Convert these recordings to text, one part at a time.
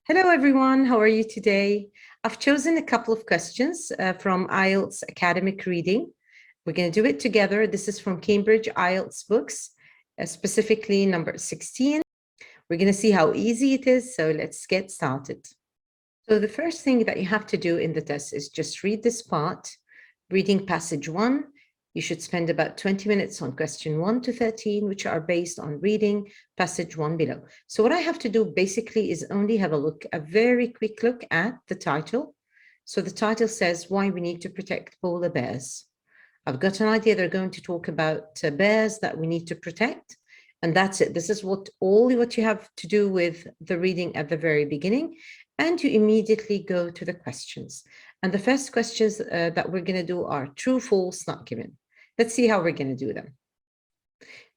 Hello, everyone. How are you today? I've chosen a couple of questions from IELTS Academic Reading. We're going to do it together. This is from Cambridge IELTS books, specifically number 16. We're going to see how easy it is, so let's get started. So the first thing that you have to do in the test is just read this part, reading passage 1. You should spend about 20 minutes on question 1 to 13, which are based on reading passage 1 below. So what I have to do basically is only have a very quick look at the title. So the title says why we need to protect polar bears. I've got an idea they're going to talk about bears that we need to protect. And that's it. This is what you have to do with the reading at the very beginning. And you immediately go to the questions. And the first questions that we're going to do are true, false, not given. Let's see how we're going to do them.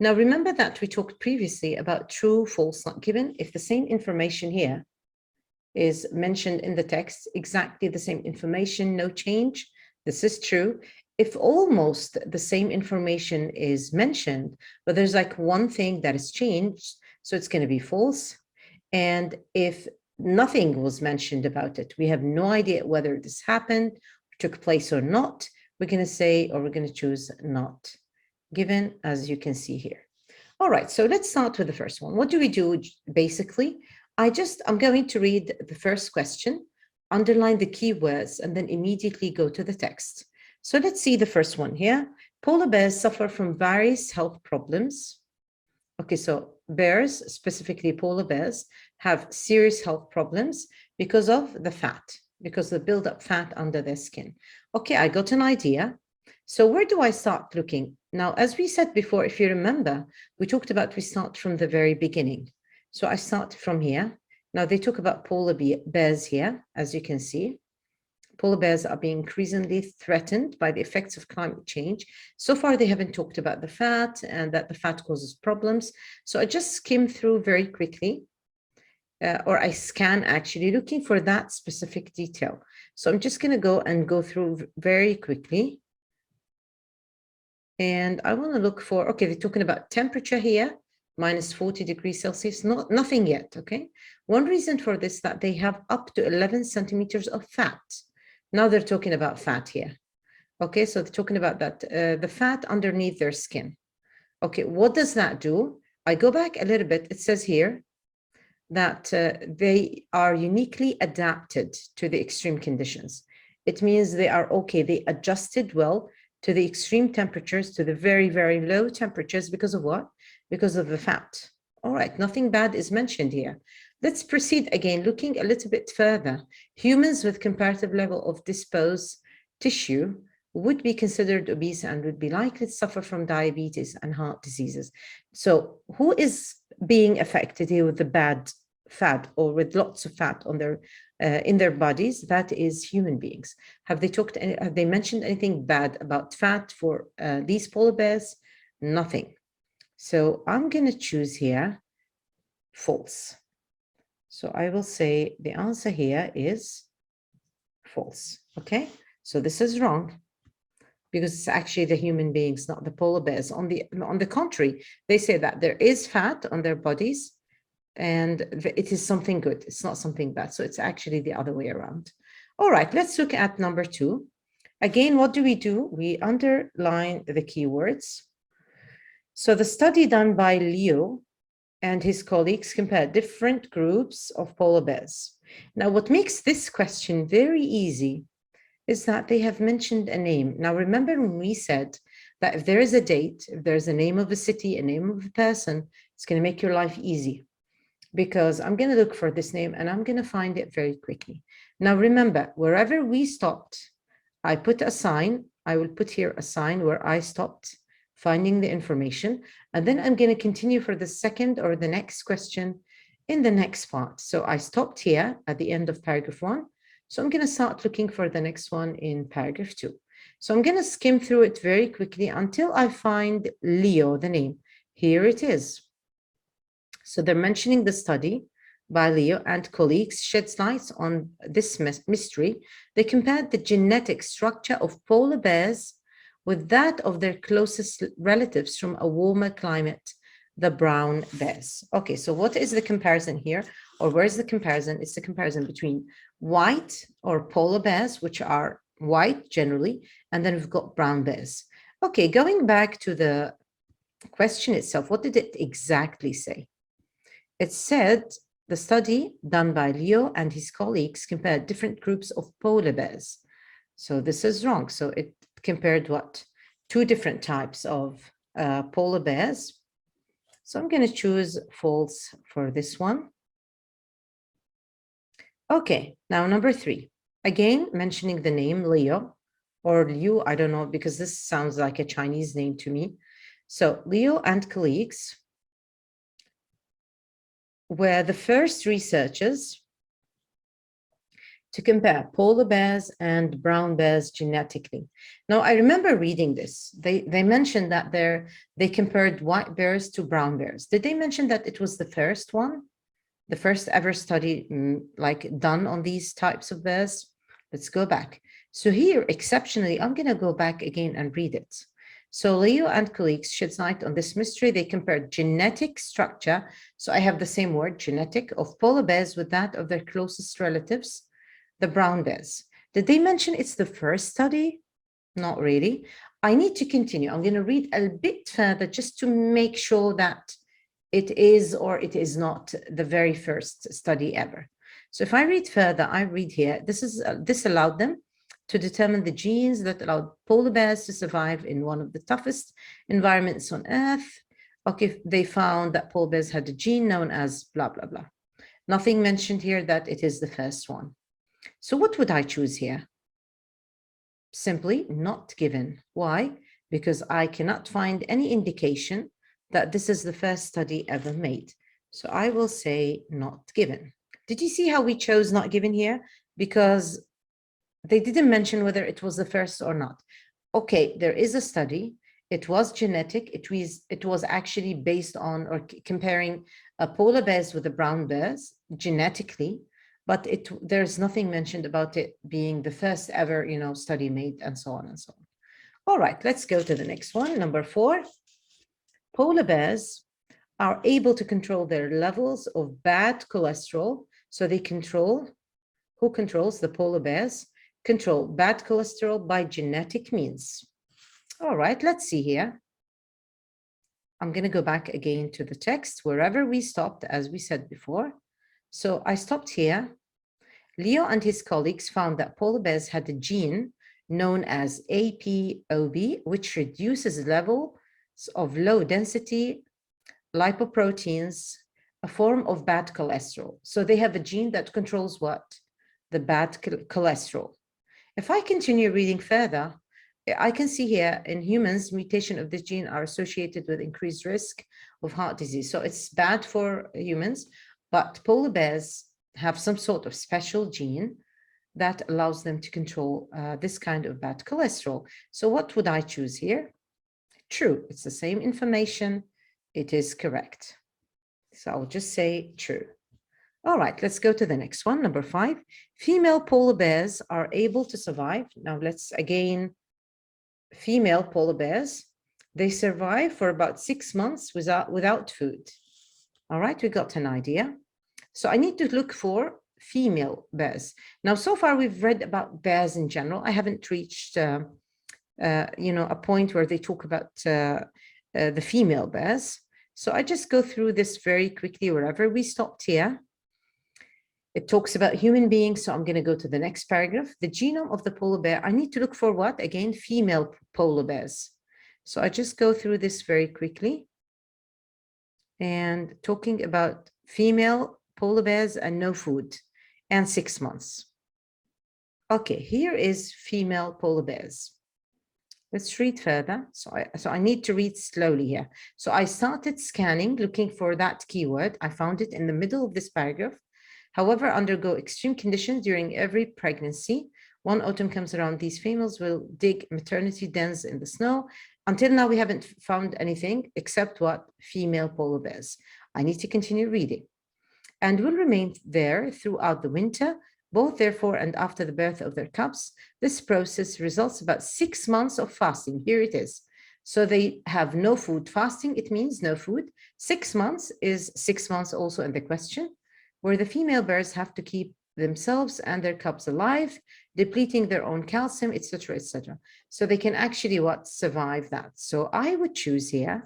Now, remember that we talked previously about true, false, not given. If the same information here is mentioned in the text, exactly the same information, no change, this is true. If almost the same information is mentioned, but there's like one thing that is changed, so it's going to be false. And if nothing was mentioned about it, we have no idea whether this happened, took place or not, we're going to say, or we're going to choose not given, as you can see here. All right, so let's start with the first one. What do we do basically? I'm going to read the first question, underline the keywords, and then immediately go to the text. So let's see the first one here. Polar bears suffer from various health problems. Okay, so bears, specifically polar bears, have serious health problems because of the fat, because they build up fat under their skin. Okay, I got an idea. So where do I start looking? Now, as we said before, if you remember, we talked about we start from the very beginning. So I start from here. Now, they talk about polar bears here, as you can see. Polar bears are being increasingly threatened by the effects of climate change. So far, they haven't talked about the fat and that the fat causes problems. So I just skim through very quickly, or I scan actually, looking for that specific detail. So I'm just going to go through very quickly. And I want to look for, okay, they're talking about temperature here, minus 40 degrees Celsius, nothing yet, okay? One reason for this that they have up to 11 centimeters of fat. Now they're talking about fat here. Okay, so they're talking about that, the fat underneath their skin. Okay, what does that do? I go back a little bit. It says here that they are uniquely adapted to the extreme conditions. It means they are okay. They adjusted well to the extreme temperatures, to the very, very low temperatures. Because of what? Because of the fat. All right, nothing bad is mentioned here. Let's proceed again, looking a little bit further. Humans with comparative level of disposed tissue would be considered obese and would be likely to suffer from diabetes and heart diseases. So who is being affected here with the bad fat or with lots of fat on their in their bodies? That is human beings. Have they mentioned anything bad about fat for these polar bears? Nothing. So I'm going to choose here false. So I will say the answer here is false. Okay, so this is wrong because it's actually the human beings, not the polar bears. On the contrary, they say that there is fat on their bodies and it is something good. It's not something bad. So it's actually the other way around. All right, let's look at number 2. Again, what do? We underline the keywords. So the study done by Leo and his colleagues compared different groups of polar bears. Now, what makes this question very easy is that they have mentioned a name. Now, remember when we said that if there is a date, if there's a name of a city, a name of a person, it's going to make your life easy. Because I'm going to look for this name and I'm going to find it very quickly. Now, remember, wherever we stopped, I put a sign. I will put here a sign where I stopped finding the information. And then I'm going to continue for the second or the next question in the next part. So I stopped here at the end of paragraph 1. So I'm going to start looking for the next one in paragraph 2. So I'm going to skim through it very quickly until I find Leo, the name. Here it is. So they're mentioning the study by Leo and colleagues sheds light on this mystery. They compared the genetic structure of polar bears with that of their closest relatives from a warmer climate, the brown bears. Okay, so what is the comparison here? or where's the comparison? It's the comparison between white or polar bears, which are white generally, and then we've got brown bears. Okay, going back to the question itself, what did it exactly say? It said the study done by Leo and his colleagues compared different groups of polar bears. So this is wrong. So it compared what? Two different types of polar bears. So I'm going to choose false for this one. Okay, now number 3. Again, mentioning the name Leo or Liu, I don't know, because this sounds like a Chinese name to me. So Leo and colleagues were the first researchers to compare polar bears and brown bears genetically. Now, I remember reading this. They mentioned that they compared white bears to brown bears. Did they mention that it was the first one? The first ever study like done on these types of bears? Let's go back. So here, exceptionally, I'm going to go back again and read it. So Leo and colleagues sheds light on this mystery. They compared genetic structure. So I have the same word, genetic, of polar bears with that of their closest relatives, the brown bears. Did they mention it's the first study? Not really. I need to continue. I'm going to read a bit further just to make sure that it is or it is not the very first study ever. So if I read further, I read here, this allowed them to determine the genes that allowed polar bears to survive in one of the toughest environments on Earth. Okay, they found that polar bears had a gene known as blah, blah, blah. Nothing mentioned here that it is the first one. So what would I choose here? Simply not given. Why? Because I cannot find any indication that this is the first study ever made. So I will say not given. Did you see how we chose not given here? Because they didn't mention whether it was the first or not. Okay, there is a study. It was genetic. It was actually based on or comparing polar bears with the brown bears genetically, but there's nothing mentioned about it being the first ever, study made and so on and so on. All right, let's go to the next one. Number 4. Polar bears are able to control their levels of bad cholesterol. So they control, who controls the polar bears? Control bad cholesterol by genetic means. All right, let's see here. I'm going to go back again to the text wherever we stopped, as we said before. So I stopped here. Leo and his colleagues found that polar bears had a gene known as APOB, which reduces levels of low-density lipoproteins, a form of bad cholesterol. So they have a gene that controls what? The bad cholesterol. If I continue reading further, I can see here in humans, mutation of this gene are associated with increased risk of heart disease. So it's bad for humans, but polar bears have some sort of special gene that allows them to control this kind of bad cholesterol. So what would I choose here? True, it's the same information. It is correct. So I'll just say true. All right, let's go to the next one. Number 5, female polar bears are able to survive. Now let's again, female polar bears, they survive for about 6 months without food. All right, we got an idea. So I need to look for female bears. Now, so far we've read about bears in general. I haven't reached, a point where they talk about the female bears. So I just go through this very quickly wherever we stopped here. It talks about human beings, so I'm going to go to the next paragraph. The genome of the polar bear, I need to look for what? Again, female polar bears. So I just go through this very quickly. And talking about female polar bears and no food and 6 months. Okay, here is female polar bears. Let's read further. So I need to read slowly here. So I started scanning, looking for that keyword. I found it in the middle of this paragraph. However, undergo extreme conditions during every pregnancy. One autumn comes around, these females will dig maternity dens in the snow. Until now, we haven't found anything except what? Female polar bears. I need to continue reading. And will remain there throughout the winter, both therefore and after the birth of their cubs. This process results about 6 months of fasting. Here it is. So they have no food. Fasting, it means no food. 6 months is 6 months also in the question. where the female bears have to keep themselves and their cubs alive, depleting their own calcium, etc., etc. So they can actually survive that. So I would choose here.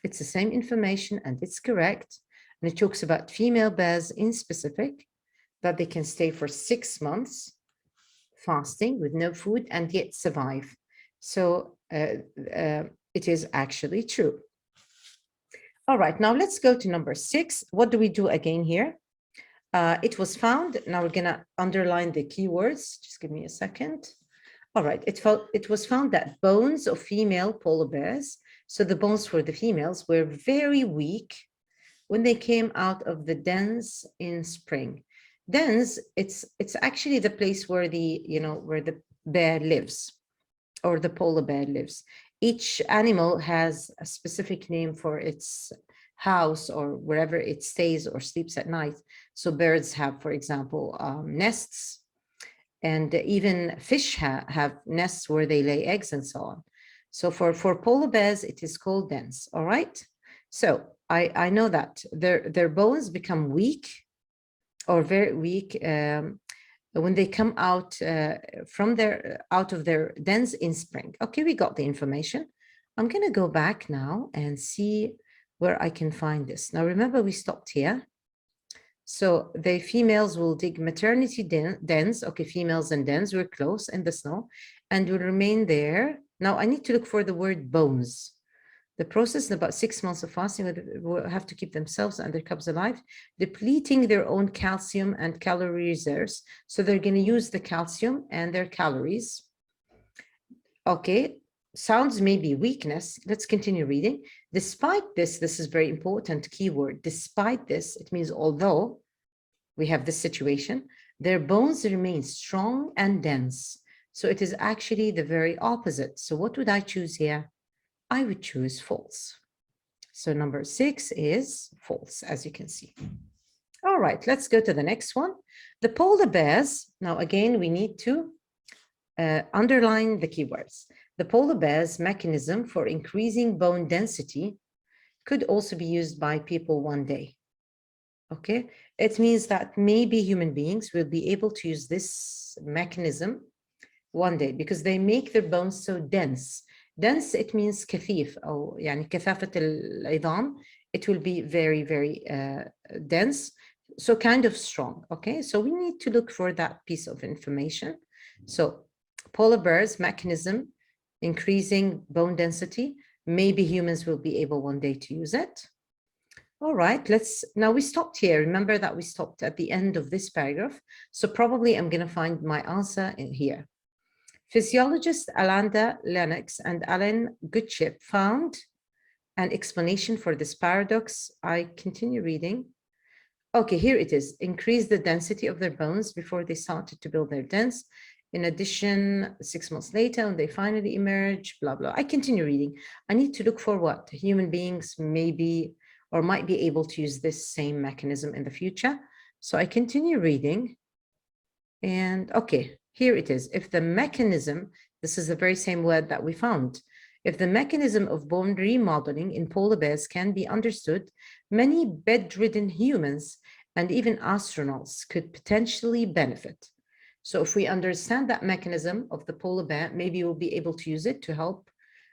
It's the same information and it's correct. And it talks about female bears in specific, that they can stay for 6 months fasting with no food and yet survive. So it is actually true. All right, now let's go to number 6. What do we do again here? It was found. Now we're gonna underline the keywords. Just give me a second. All right, it was found that bones of female polar bears, so the bones for the females, were very weak when they came out of the dens in spring. Dens, it's actually the place where where the bear lives, or the polar bear lives. Each animal has a specific name for its house or wherever it stays or sleeps at night. So birds have, for example, nests, and even fish have nests where they lay eggs and so on. So for polar bears, it is called dens. All right. So I know that their bones become weak or very weak when they come out out of their dens in spring. Okay, we got the information. I'm going to go back now and see where I can find this. Now, remember, we stopped here. So the females will dig maternity dens. Okay, females and dens, we're close in the snow, and will remain there. Now, I need to look for the word bones. The process in about 6 months of fasting will have to keep themselves and their cubs alive, depleting their own calcium and calorie reserves. So they're going to use the calcium and their calories. Okay, sounds maybe weakness. Let's continue reading. Despite this is very important keyword. Despite this, it means although we have this situation, their bones remain strong and dense. So it is actually the very opposite. So what would I choose here? I would choose false. So number 6 is false, as you can see. All right, let's go to the next one. The polar bears. Now, again, we need to underline the keywords. The polar bear's mechanism for increasing bone density could also be used by people one day. Okay, it means that maybe human beings will be able to use this mechanism one day because they make their bones so dense. Dense, it means كثيف أو يعني كثافة العظام. It will be very, very dense, so kind of strong. Okay, so we need to look for that piece of information. So polar bears mechanism, increasing bone density. Maybe humans will be able one day to use it. All right, now we stopped here. Remember that we stopped at the end of this paragraph. So probably I'm going to find my answer in here. Physiologists Alanda Lennox and Alan Goodchip found an explanation for this paradox. I continue reading. Okay, here it is. Increase the density of their bones before they started to build their dens. In addition, 6 months later, when they finally emerge, blah, blah. I continue reading. I need to look for what human beings may be or might be able to use this same mechanism in the future. So I continue reading. And okay, here it is. If the mechanism, this is the very same word that we found. If the mechanism of bone remodeling in polar bears can be understood, many bedridden humans and even astronauts could potentially benefit. So if we understand that mechanism of the polar bear, maybe we'll be able to use it to help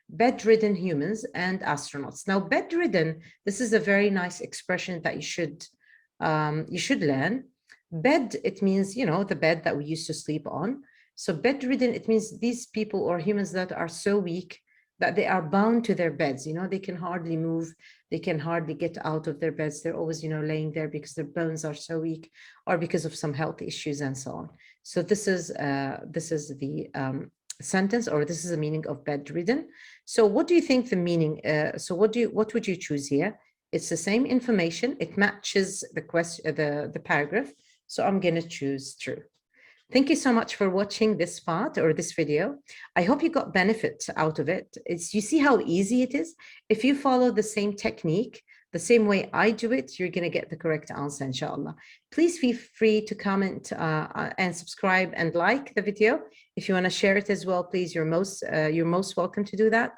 bedridden humans and astronauts. Now, bedridden, this is a very nice expression that you should learn. Bed, it means, the bed that we used to sleep on. So bedridden, it means these people or humans that are so weak that they are bound to their beds. They can hardly move. They can hardly get out of their beds. They're always, laying there because their bones are so weak or because of some health issues and so on. So this is the sentence, or this is the meaning of bedridden. So what do you think the meaning? So what would you choose here? It's the same information. It matches the question, the paragraph. So I'm going to choose true. Thank you so much for watching this part or this video. I hope you got benefit out of it. You see how easy it is? If you follow the same technique, the same way I do it, you're going to get the correct answer, inshallah. Please feel free to comment and subscribe and like the video. If you want to share it as well, please, you're most welcome to do that.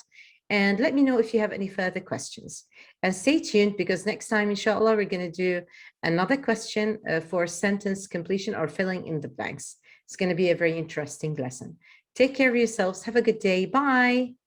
And let me know if you have any further questions. And stay tuned, because next time, inshallah, we're going to do another question for sentence completion or filling in the blanks. It's going to be a very interesting lesson. Take care of yourselves. Have a good day. Bye.